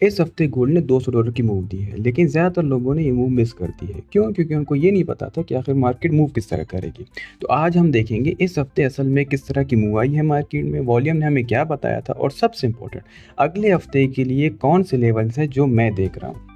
इस हफ्ते गोल्ड ने $200 की मूव दी है, लेकिन ज़्यादातर लोगों ने ये मूव मिस कर दी है। क्यों? क्योंकि उनको ये नहीं पता था कि आखिर मार्केट मूव किस तरह करेगी। तो आज हम देखेंगे इस हफ्ते असल में किस तरह की मूव आई है मार्केट में, वॉल्यूम ने हमें क्या बताया था और सबसे इम्पोर्टेंट अगले हफ्ते के लिए कौन से लेवल्स हैं जो मैं देख रहा हूँ।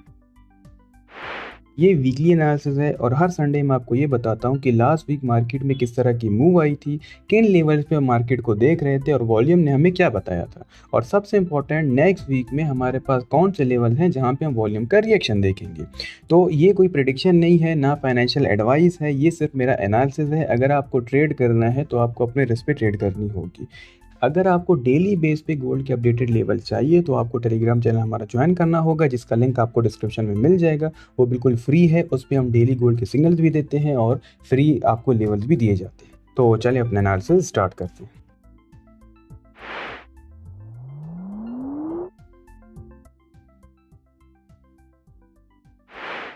ये वीकली एनालिसिस है और हर संडे मैं आपको ये बताता हूँ कि लास्ट वीक मार्केट में किस तरह की मूव आई थी, किन लेवल्स पे हम मार्केट को देख रहे थे और वॉल्यूम ने हमें क्या बताया था। और सबसे इम्पोर्टेंट नेक्स्ट वीक में हमारे पास कौन से लेवल हैं जहाँ पे हम वॉल्यूम का रिएक्शन देखेंगे। तो ये कोई प्रेडिक्शन नहीं है, ना फाइनेंशियल एडवाइस है, ये सिर्फ मेरा एनालिसिस है। अगर आपको ट्रेड करना है तो आपको अपने रिस्क पे ट्रेड करनी होगी। अगर आपको डेली बेस पे गोल्ड के अपडेटेड लेवल चाहिए तो आपको टेलीग्राम चैनल हमारा ज्वाइन करना होगा, जिसका लिंक आपको डिस्क्रिप्शन में मिल जाएगा। वो बिल्कुल फ्री है, उस पे हम डेली गोल्ड के सिग्नल्स भी देते हैं और फ्री आपको लेवल्स भी दिए जाते हैं। तो चलिए अपना एनालिसिस स्टार्ट करते हैं।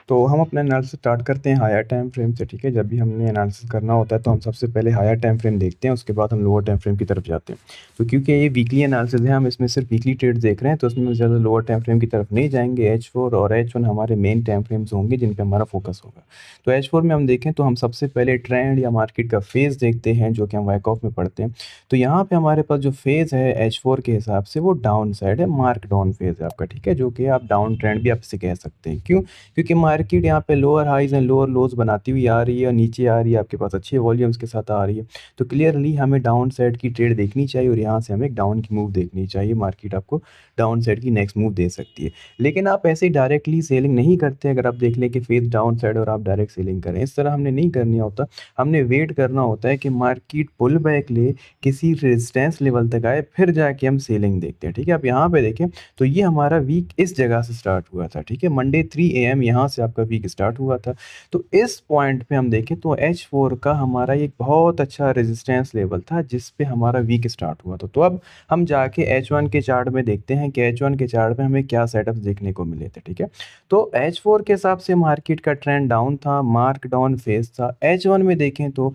तो हम अपना एनालिसिस स्टार्ट करते हैं हायर टाइम फ्रेम से। ठीक है, जब भी हमने एनालिसिस करना होता है तो हम सबसे पहले हायर टाइम फ्रेम देखते हैं, उसके बाद हम लोअर टाइम फ्रेम की तरफ जाते हैं। तो क्योंकि ये वीकली एनालिसिस है, हम इसमें सिर्फ वीकली ट्रेड देख रहे हैं, तो उसमें हम ज़्यादा लोअर टाइम फ्रेम की तरफ नहीं जाएंगे। H4 और H1 हमारे मेन टाइम फ्रेम्स होंगे जिन पे हमारा फोकस होगा। तो H4 में हम देखें तो हम सबसे पहले ट्रेंड या मार्केट का फेज़ देखते हैं, जो कि हम वैकऑफ में पढ़ते हैं। तो यहाँ पे हमारे पास जो फेज़ है H4 के हिसाब से वो डाउन साइड है, मार्क डाउन फेज़ है आपका। ठीक है, जो कि आप डाउन ट्रेंड भी आप इसे कह सकते हैं। क्यों? क्योंकि मार्केट यहाँ पे lower highs and lower lows बनाती हुई आ रही है और नीचे आ रही है, आपके पास अच्छे वॉल्यूम्स के साथ आ रही है। तो क्लियरली हमें डाउन साइड की ट्रेड देखनी चाहिए और यहाँ से हमें एक डाउन की मूव देखनी चाहिए। मार्केट आपको डाउन साइड की नेक्स्ट मूव दे सकती है, लेकिन आप ऐसे ही डायरेक्टली सेलिंग नहीं करते। अगर आप देख लें कि फेस डाउन साइड और आप डायरेक्ट सेलिंग करें, इस तरह हमने नहीं करनी होता। हमने वेट करना होता है कि मार्केट पुल बैक ले, किसी रेजिस्टेंस लेवल तक आए, फिर जाके हम सेलिंग देखते हैं। ठीक है, आप यहाँ पे देखें तो ये हमारा वीक इस जगह से स्टार्ट हुआ था। ठीक है, मंडे 3 AM यहाँ से आपका वीक स्टार्ट हुआ था। तो इस पॉइंट पे हम देखें तो H4 का हमारा एक बहुत अच्छा रेजिस्टेंस लेवल था जिस पे हमारा वीक स्टार्ट हुआ था। तो अब हम जाके H1 के चार्ट में देखते हैं कि H1 के चार्ट में हमें क्या सेटअप्स देखने को मिले थे। ठीक है, तो H4 के हिसाब से मार्केट का ट्रेंड डाउन था, मार्क डाउन फेज था। H1 में देखें तो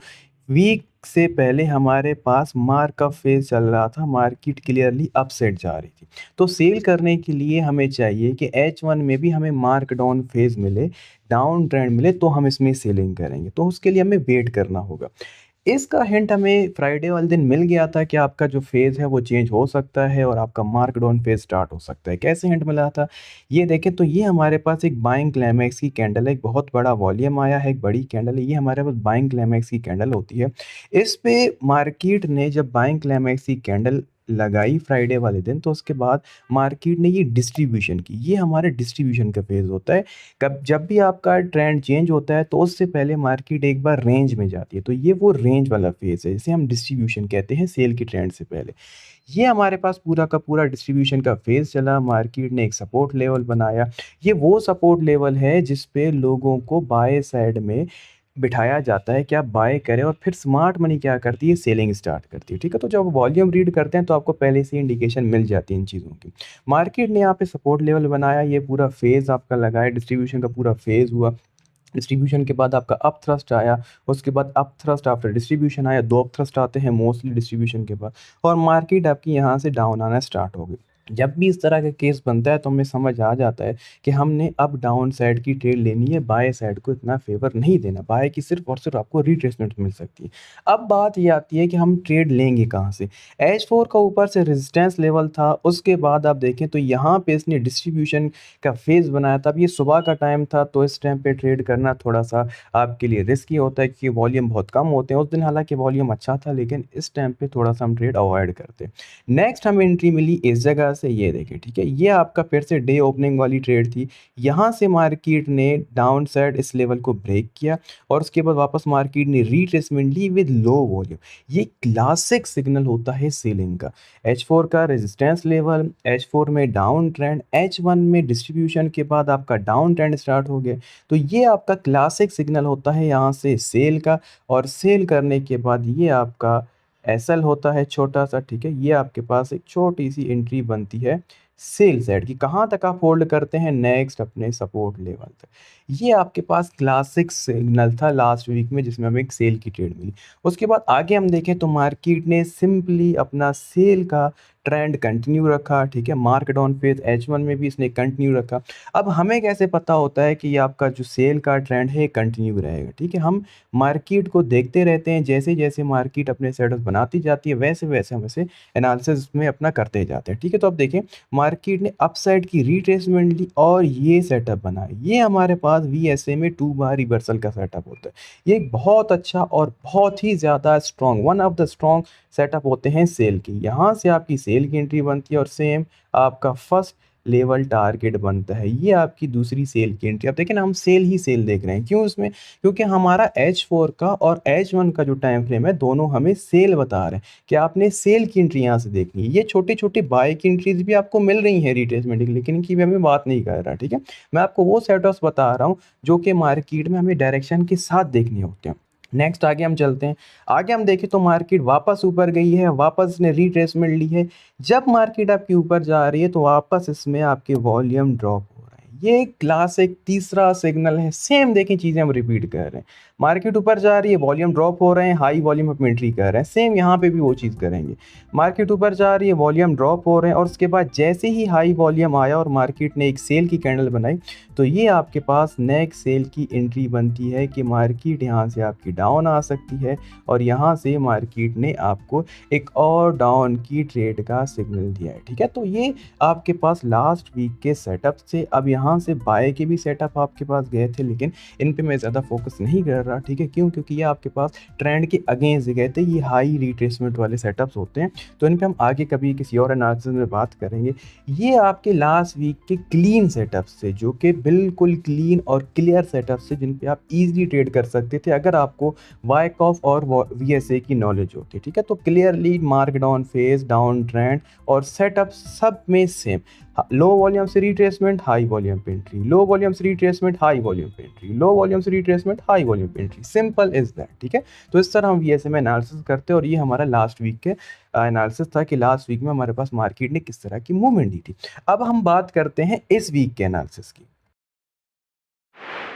वीक से पहले हमारे पास मार्क अप फेज चल रहा था, मार्केट क्लियरली अपसाइड जा रही थी। तो सेल करने के लिए हमें चाहिए कि H1 में भी हमें मार्क डाउन फेज मिले, डाउन ट्रेंड मिले, तो हम इसमें सेलिंग करेंगे। तो उसके लिए हमें वेट करना होगा। इसका हिंट हमें फ्राइडे वाले दिन मिल गया था कि आपका जो फेज़ है वो चेंज हो सकता है और आपका मार्क डाउन फेज़ स्टार्ट हो सकता है। कैसे हिंट मिला था? ये देखें तो ये हमारे पास एक बाइंग क्लाइमैक्स की कैंडल है, एक बहुत बड़ा वॉल्यूम आया है, एक बड़ी कैंडल है। ये हमारे पास बाइंग क्लाइमैक्स की कैंडल होती है। इस पे मार्केट ने जब बाइंग क्लाइमैक्स की कैंडल लगाई फ्राइडे वाले दिन, तो उसके बाद मार्केट ने ये डिस्ट्रीब्यूशन की। ये हमारे डिस्ट्रीब्यूशन का फेज़ होता है। कब जब भी आपका ट्रेंड चेंज होता है तो उससे पहले मार्केट एक बार रेंज में जाती है। तो ये वो रेंज वाला फेज़ है, जिसे हम डिस्ट्रीब्यूशन कहते हैं, सेल की ट्रेंड से पहले। ये हमारे पास पूरा का पूरा डिस्ट्रीब्यूशन का फेज़ चला, मार्केट ने एक सपोर्ट लेवल बनाया। ये वो सपोर्ट लेवल है जिस पे लोगों को बाय साइड में बिठाया जाता है कि आप बाय करें, और फिर स्मार्ट मनी क्या करती है? सेलिंग स्टार्ट करती है। ठीक है, तो जब वॉल्यूम रीड करते हैं तो आपको पहले से इंडिकेशन मिल जाती है इन चीज़ों की। मार्केट ने यहाँ पे सपोर्ट लेवल बनाया, ये पूरा फेज़ आपका लगा है, डिस्ट्रीब्यूशन का पूरा फेज़ हुआ। डिस्ट्रीब्यूशन के बाद आपका अप थ्रस्ट आया, उसके बाद अप थ्रस्ट आफ्टर डिस्ट्रीब्यूशन आया। 2 अप थ्रस्ट आते हैं मोस्टली डिस्ट्रीब्यूशन के बाद, और मार्केट आपकी यहाँ से डाउन आना स्टार्ट हो गई। जब भी इस तरह का केस बनता है तो हमें समझ आ जाता है कि हमने अप डाउन साइड की ट्रेड लेनी है, बाय साइड को इतना फेवर नहीं देना। बाय की सिर्फ और सिर्फ आपको रिट्रेसमेंट मिल सकती है। अब बात ये आती है कि हम ट्रेड लेंगे कहाँ से? H4 का ऊपर से रेजिस्टेंस लेवल था, उसके बाद आप देखें तो यहाँ पे इसने डिस्ट्रीब्यूशन का फेज़ बनाया था। अब ये सुबह का टाइम था, तो इस टाइम पे ट्रेड करना थोड़ा-सा आपके लिए रिस्की होता है क्योंकि वॉल्यूम बहुत कम होते हैं। उस दिन हालाँकि वॉल्यूम अच्छा था, लेकिन इस टाइम पे थोड़ा-सा हम ट्रेड अवॉइड करते हैं। नेक्स्ट हमें एंट्री मिली इस जगह से, ये देखिए। ठीक है, ये आपका फिर से डे ओपनिंग वाली ट्रेड थी। यहाँ से मार्केट ने डाउन साइड इस लेवल को ब्रेक किया और उसके बाद वापस मार्केट ने रिट्रेसमेंट ली विद लो वॉल्यूम। ये क्लासिक सिग्नल होता है सेलिंग का। H4 का रेजिस्टेंस लेवल, H4 में डाउन ट्रेंड, H1 में डिस्ट्रीब्यूशन के बाद आपका डाउन ट्रेंड स्टार्ट हो गया। तो ये आपका क्लासिक सिग्नल होता है यहाँ से सेल का, और सेल करने के बाद ये आपका एसएल होता है छोटा सा। ठीक है, ये आपके पास एक छोटी सी एंट्री बनती है सेल साइड की। कहाँ तक आप होल्ड करते हैं? नेक्स्ट अपने सपोर्ट लेवल तक। ये आपके पास क्लासिक सिग्नल था लास्ट वीक में, जिसमें हमें एक सेल की ट्रेड मिली। उसके बाद आगे हम देखें तो मार्केट ने सिंपली अपना सेल का ट्रेंड कंटिन्यू रखा, ठीक है। मार्केट ऑन फेज H1 में भी इसने कंटिन्यू रखा। अब हमें कैसे पता होता है कि ये आपका जो सेल का ट्रेंड है कंटिन्यू रहेगा, ठीक है। हम मार्केट को देखते रहते हैं, जैसे-जैसे मार्केट अपने सेटअप्स बनाती जाती है वैसे-वैसे हम इसे एनालिसिस में अपना करते जाते हैं, ठीक है। तो अब देखें मार्केट ने अपसाइड की रिट्रेसमेंट ली और ये सेटअप बना। ये हमारे पास वीएसए में 2 बार रिवर्सल का सेटअप होता है। ये एक बहुत अच्छा और बहुत ही ज़्यादा strong, one of the strong setup होते हैं सेल की। यहाँ से आपकी सेल की एंट्री बनती है और सेम आपका फर्स्ट लेवल टारगेट बनता है। ये आपकी दूसरी सेल की एंट्री। अब देखिए ना हम सेल ही सेल देख रहे हैं। क्यों इसमें? क्योंकि हमारा H4 का और H1 का जो टाइम फ्रेम है दोनों हमें सेल बता रहे हैं कि आपने सेल की एंट्री यहाँ से देखनी है। ये छोटी-छोटी बाय की एंट्रीज़ भी आपको मिल रही हैं रिट्रेसमेंट की, लेकिन इनकी भी हमें बात नहीं कर रहा, ठीक है। मैं आपको वो सेटअप्स बता रहा हूँ जो कि मार्केट में हमें डायरेक्शन के साथ देखने होते हैं। नेक्स्ट आगे हम चलते हैं। आगे हम देखें तो मार्केट वापस ऊपर गई है, वापस इसने रिट्रेसमेंट ली है। जब मार्केट आपकी ऊपर जा रही है तो वापस इसमें आपके वॉल्यूम ड्रॉप हो रहा है। ये क्लासिक तीसरा सिग्नल है। सेम देखें चीज़ें हम रिपीट कर रहे हैं। मार्केट ऊपर जा रही है, वॉल्यूम ड्रॉप हो रहे हैं, हाई वॉल्यूम अप एंट्री कर रहे हैं। सेम यहाँ पे भी वो चीज़ करेंगे। मार्केट ऊपर जा रही है, वॉल्यूम ड्रॉप हो रहे हैं और उसके बाद जैसे ही हाई वॉल्यूम आया और मार्केट ने एक सेल की कैंडल बनाई, तो ये आपके पास नेक्स्ट सेल की एंट्री बनती है कि मार्केट यहाँ से आपकी डाउन आ सकती है और यहाँ से मार्केट ने आपको एक और डाउन की ट्रेड का सिग्नल दिया है, ठीक है। तो ये आपके पास लास्ट वीक के सेटअप से अब यहाँ से बाय के भी सेटअप आपके पास गए थे, लेकिन इन पे मैं ज़्यादा फोकस नहीं कर रहा, ठीक है। क्यों? क्योंकि ये आपके पास ट्रेंड के अगेंस्ट गए थे। ये हाई रिट्रेसमेंट वाले सेटअप्स होते हैं, तो इन पे हम आगे कभी किसी और एनालिसिस में बात करेंगे। ये आपके लास्ट वीक के क्लीन सेटअप से, जो कि बिल्कुल क्लीन और क्लियर सेटअप से, जिन पे आप इजीली ट्रेड कर सकते थे अगर आपको वाइकॉफ और वीएसए की नॉलेज होती, ठीक है। तो clearly mark down phase, down trend और सेटअप सब में सेम। लो वॉल्यूम से रिट्रेसमेंट, हाई वॉल्यूम पे एंट्री, लो वॉल्यूम से रिट्रेसमेंट, हाई वॉल्यूम पे एंट्री, लो वॉल्यूम से रिट्रेसमेंट, हाई वॉल्यूम पे एंट्री। सिंपल इज दैट, ठीक है। तो इस तरह हम वीएसए में एनालिसिस करते हैं और ये हमारा लास्ट वीक के एनालिसिस था कि लास्ट वीक में हमारे पास मार्केट ने किस तरह की मूवमेंट दी थी। अब हम बात करते हैं इस वीक के एनालिसिस की।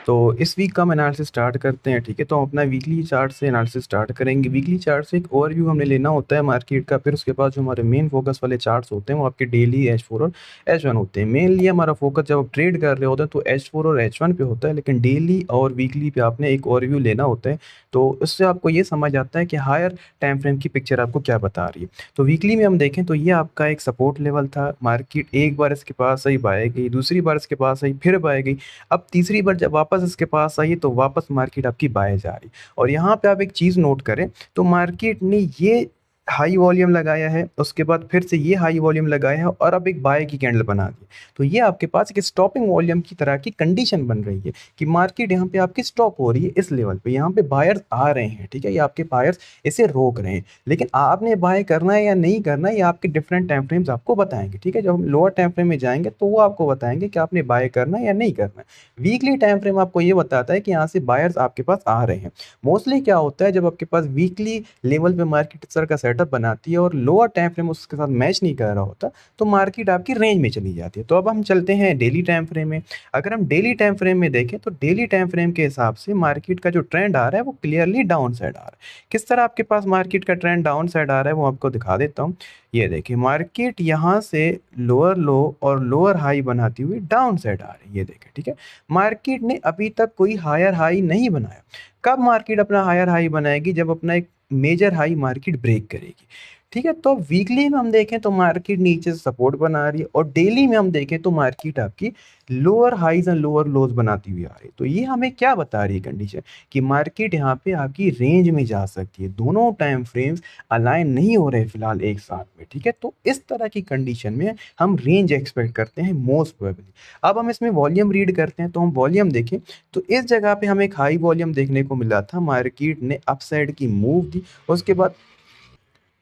तो इस वीक का हम एनालिसिस स्टार्ट करते हैं, ठीक है। तो हम अपना वीकली चार्ट से एनालिसिस स्टार्ट करेंगे। वीकली चार्ट से एक ओवरव्यू हमने लेना होता है मार्केट का, फिर उसके बाद जो हमारे मेन फोकस वाले चार्ट्स होते हैं वो आपके डेली H4 और H1 होते हैं। मेनली हमारा फोकस जब आप ट्रेड कर रहे होते हैं तो H4 और H1 पे होता है, लेकिन डेली और वीकली पे आपने एक ओवरव्यू लेना होता है। तो इससे आपको ये समझ आता है कि हायर टाइम फ्रेम की पिक्चर आपको क्या बता रही है। तो वीकली में हम देखें तो ये आपका एक सपोर्ट लेवल था। मार्केट एक बार इसके पास आई, बाय गई, दूसरी बार इसके पास आई, फिर बाय गई। अब तीसरी बार जब वापस इसके पास आई तो वापस मार्केट आपकी बाय जा रही। और यहाँ पे आप एक चीज़ नोट करें तो मार्केट ने ये हाई वॉल्यूम लगाया है, उसके बाद फिर से ये हाई वॉल्यूम लगाया है और अब एक बाय की कैंडल बना दी। तो ये आपके पास एक स्टॉपिंग वॉल्यूम की तरह की कंडीशन बन रही है कि मार्केट यहाँ पे आपकी स्टॉप हो रही है इस लेवल पे। यहाँ पे बायर्स आ रहे हैं, ठीक है। ये आपके बायर्स इसे रोक रहे हैं, लेकिन आपने बाय करना है या नहीं करना है ये आपके डिफरेंट टाइम फ्रेम्स आपको बताएंगे, ठीक है। जब हम लोअर टाइम फ्रेम में जाएंगे तो वो आपको बताएंगे कि आपने बाय करना है या नहीं करना है। वीकली टाइम फ्रेम आपको ये बताता है कि यहाँ से बायर्स आपके पास आ रहे हैं। मोस्टली क्या होता है जब आपके पास वीकली लेवल पे मार्केट इस तरह का सेटअप बनाती है और लोअर टाइम फ्रेम उसके साथ मैच नहीं कर रहा होता तो मार्केट आपकी रेंज में चली जाती है। तो अब हम चलते हैं डेली टाइम फ्रेम में। अगर हम डेली टाइम फ्रेम में देखें तो डेली टाइम फ्रेम के हिसाब से मार्केट का जो ट्रेंड आ रहा है वो क्लियरली डाउन साइड आ रहा है। किस तरह आपके पास मार्केट का ट्रेंड डाउन साइड आ रहा है वो आपको दिखा देता हूँ। ये देखिए मार्केट यहाँ से लोअर लो और लोअर हाई बनाती हुई डाउन साइड आ रही है, ये देखें, ठीक है। मार्केट ने अभी तक कोई हायर हाई नहीं बनाया। कब मार्केट अपना हायर हाई बनाएगी? जब अपना एक मेजर हाई मार्केट ब्रेक करेगी, ठीक है। तो वीकली में हम देखें तो मार्केट नीचे से सपोर्ट बना रही है और डेली में हम देखें तो मार्केट आपकी lower highs and lower lows बनाती हुई आ रही है। तो ये हमें क्या बता रही है कंडीशन कि मार्केट यहाँ पे आपकी रेंज में जा सकती है। दोनों टाइम फ्रेम्स अलाइन नहीं हो रहे फिलहाल एक साथ में, ठीक है। तो इस तरह की कंडीशन में हम रेंज एक्सपेक्ट करते हैं मोस्ट प्रोबेबली। अब हम इसमें वॉल्यूम रीड करते हैं तो हम वॉल्यूम देखें तो इस जगह पे हमें एक हाई वॉल्यूम देखने को मिला था। मार्केट ने अपसाइड की मूव दी,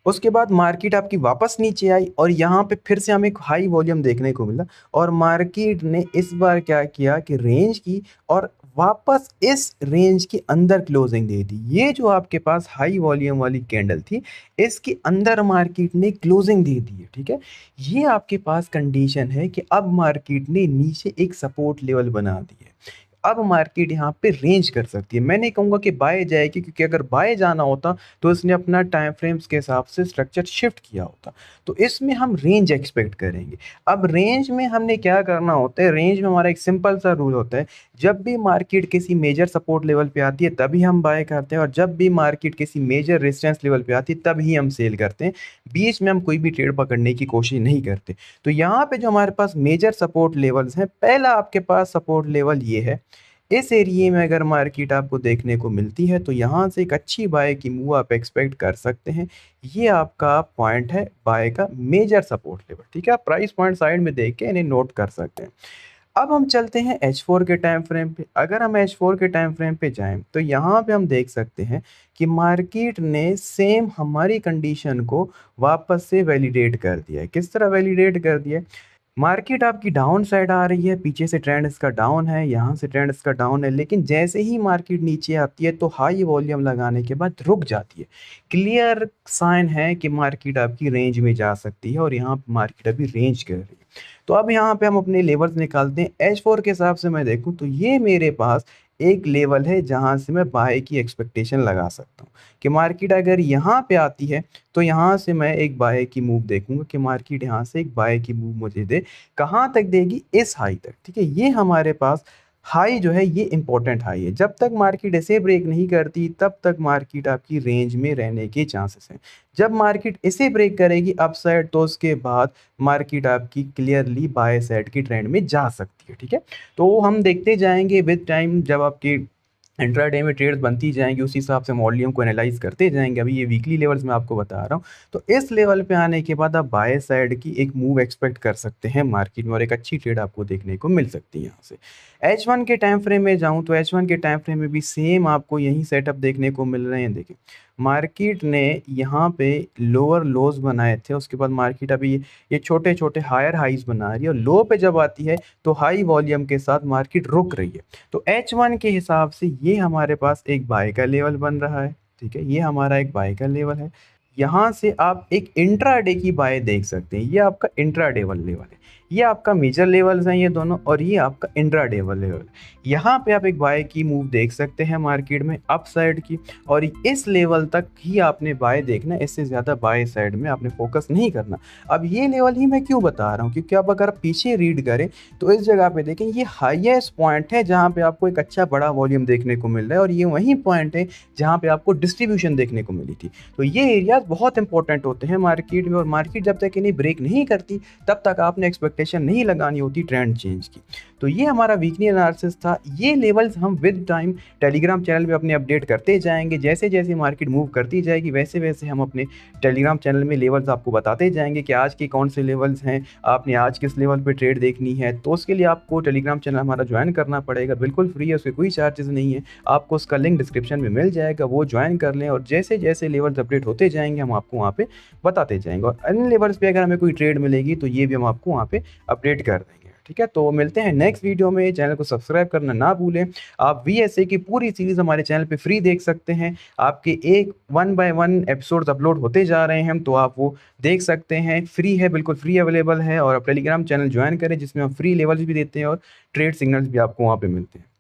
उसके बाद मार्केट आपकी वापस नीचे आई और यहाँ पे फिर से हमें एक हाई वॉल्यूम देखने को मिला और मार्केट ने इस बार क्या किया कि रेंज की और वापस इस रेंज के अंदर क्लोजिंग दे दी। ये जो आपके पास हाई वॉल्यूम वाली कैंडल थी इसके अंदर मार्केट ने क्लोजिंग दे दी है, ठीक है। ये आपके पास कंडीशन है कि अब मार्केट ने नीचे एक सपोर्ट लेवल बना दी है। अब मार्केट यहाँ पे रेंज कर सकती है। मैं नहीं कहूँगा कि बाय जाएगी, क्योंकि अगर बाय जाना होता तो इसने अपना टाइम फ्रेम्स के हिसाब से स्ट्रक्चर शिफ्ट किया होता। तो इसमें हम रेंज एक्सपेक्ट करेंगे। अब रेंज में हमने क्या करना होता है, रेंज में हमारा एक सिंपल सा रूल होता है, जब भी मार्केट किसी मेजर सपोर्ट लेवल पे आती है तभी हम बाय करते हैं, और जब भी मार्केट किसी मेजर रेजिस्टेंस लेवल पे आती है तभी हम सेल करते हैं। बीच में हम कोई भी ट्रेड पकड़ने की कोशिश नहीं करते। तो यहाँ पे जो हमारे पास मेजर सपोर्ट लेवल्स हैं, पहला आपके पास सपोर्ट लेवल ये है। इस एरिए में अगर मार्केट आपको देखने को मिलती है तो यहाँ से एक अच्छी बाय की मूव आप एक्सपेक्ट कर सकते हैं। ये आपका पॉइंट है बाय का मेजर सपोर्ट लेवल, ठीक है। आप प्राइस पॉइंट साइड में देख के इन्हें नोट कर सकते हैं। अब हम चलते हैं H4 के टाइम फ्रेम पे। अगर हम H4 के टाइम फ्रेम पे जाएं तो यहाँ पे हम देख सकते हैं कि मार्केट ने सेम हमारी कंडीशन को वापस से वैलिडेट कर दिया है। किस तरह वैलिडेट कर दिया है, मार्केट आपकी डाउन साइड आ रही है, पीछे से ट्रेंड इसका डाउन है, यहाँ से ट्रेंड इसका डाउन है, लेकिन जैसे ही मार्केट नीचे आती है तो हाई वॉल्यूम लगाने के बाद रुक जाती है। क्लियर साइन है कि मार्केट आपकी रेंज में जा सकती है, और यहाँ मार्केट अभी रेंज कर रही है। तो अब यहाँ पे हम अपने लेवल्स निकालते हैं। H4 के हिसाब से मैं देखूँ तो ये मेरे पास एक लेवल है जहाँ से मैं बाय की एक्सपेक्टेशन लगा सकता हूँ कि मार्केट अगर यहाँ पे आती है तो यहाँ से मैं एक बाय की मूव देखूंगा कि मार्केट यहाँ से एक बाय की मूव मुझे दे। कहाँ तक देगी, इस हाई तक, ठीक है। ये हमारे पास हाई जो है ये इंपॉर्टेंट हाई है। जब तक मार्केट ऐसे ब्रेक नहीं करती तब तक मार्केट आपकी रेंज में रहने के चांसेस हैं। जब मार्केट इसे ब्रेक करेगी अपसाइड तो उसके बाद मार्केट आपकी क्लियरली बाय साइड की ट्रेंड में जा सकती है, ठीक है। तो हम देखते जाएंगे विद टाइम, जब आपकी इंट्राडे में ट्रेड्स बनती जाएंगी उसी हिसाब से वॉल्यूम को एनालाइज करते जाएंगे। अभी ये वीकली लेवल्स में आपको बता रहा हूँ। तो इस लेवल पे आने के बाद आप बाय साइड की एक मूव एक्सपेक्ट कर सकते हैं मार्केट में, और एक अच्छी ट्रेड आपको देखने को मिल सकती है यहाँ से। H1 के टाइम फ्रेम में जाऊँ तो H1 के टाइम फ्रेम में भी सेम आपको यही सेटअप देखने को मिल रहे हैं। देखिए मार्केट ने यहाँ पे लोअर लोज बनाए थे, उसके बाद मार्केट अभी ये छोटे छोटे हायर हाइज बना रही है, और लो पे जब आती है तो हाई वॉल्यूम के साथ मार्केट रुक रही है। तो H1 के हिसाब से ये हमारे पास एक बाय का लेवल बन रहा है, ठीक है। ये हमारा एक बाय का लेवल है। यहाँ से आप एक इंट्राडे की बाय देख सकते हैं। ये आपका इंट्राडे लेवल है, ये आपका मेजर लेवल्स हैं ये दोनों, और ये आपका इंट्राडे लेवल। यहाँ पे आप एक बाय की मूव देख सकते हैं मार्केट में अप साइड की, और इस लेवल तक ही आपने बाय देखना, इससे ज़्यादा बाय साइड में आपने फोकस नहीं करना। अब ये लेवल ही मैं क्यों बता रहा हूँ, क्योंकि अब अगर आप पीछे रीड करें तो इस जगह पे देखें ये हाईएस्ट पॉइंट है जहाँ पे आपको एक अच्छा बड़ा वॉल्यूम देखने को मिल रहा है, और ये वही पॉइंट है जहाँ पे आपको डिस्ट्रीब्यूशन देखने को मिली थी। तो ये एरियाज बहुत इंपॉर्टेंट होते हैं मार्केट में, और मार्केट जब तक इन्हें ब्रेक नहीं करती तब तक आपने एक्सपेक्टेशन नहीं लगानी होती ट्रेंड चेंज की। तो ये हमारा वीकली एनालिसिस था। ये लेवल्स हम विद टाइम टेलीग्राम चैनल पे अपने अपडेट करते जाएंगे। जैसे जैसे मार्केट मूव करती जाएगी वैसे वैसे हम अपने टेलीग्राम चैनल में लेवल्स आपको बताते जाएंगे कि आज के कौन से लेवल्स हैं, आपने आज किस लेवल पे ट्रेड देखनी है। तो उसके लिए आपको टेलीग्राम चैनल हमारा ज्वाइन करना पड़ेगा, बिल्कुल फ्री है, उसके कोई चार्जेस नहीं है। आपको उसका लिंक डिस्क्रिप्शन में मिल जाएगा, वो ज्वाइन कर लें, और जैसे जैसे लेवल्स अपडेट होते जाएंगे हम आपको वहाँ पे बताते जाएंगे। और अन्य लेवल्स पे अगर हमें कोई ट्रेड मिलेगी तो ये भी हम आपको वहाँ पे अपडेट कर देंगे, ठीक है। तो मिलते हैं नेक्स्ट वीडियो में। चैनल को सब्सक्राइब करना ना भूलें। आप VSA की पूरी सीरीज हमारे चैनल पे फ्री देख सकते हैं। आपके एक 1 बाय 1 एपिसोड्स अपलोड होते जा रहे हैं, तो आप वो देख सकते हैं। फ्री है, बिल्कुल फ्री अवेलेबल है। और आप टेलीग्राम चैनल ज्वाइन करें जिसमें हम फ्री लेवल्स भी देते हैं और ट्रेड सिग्नल्स भी आपको वहाँ पे मिलते हैं।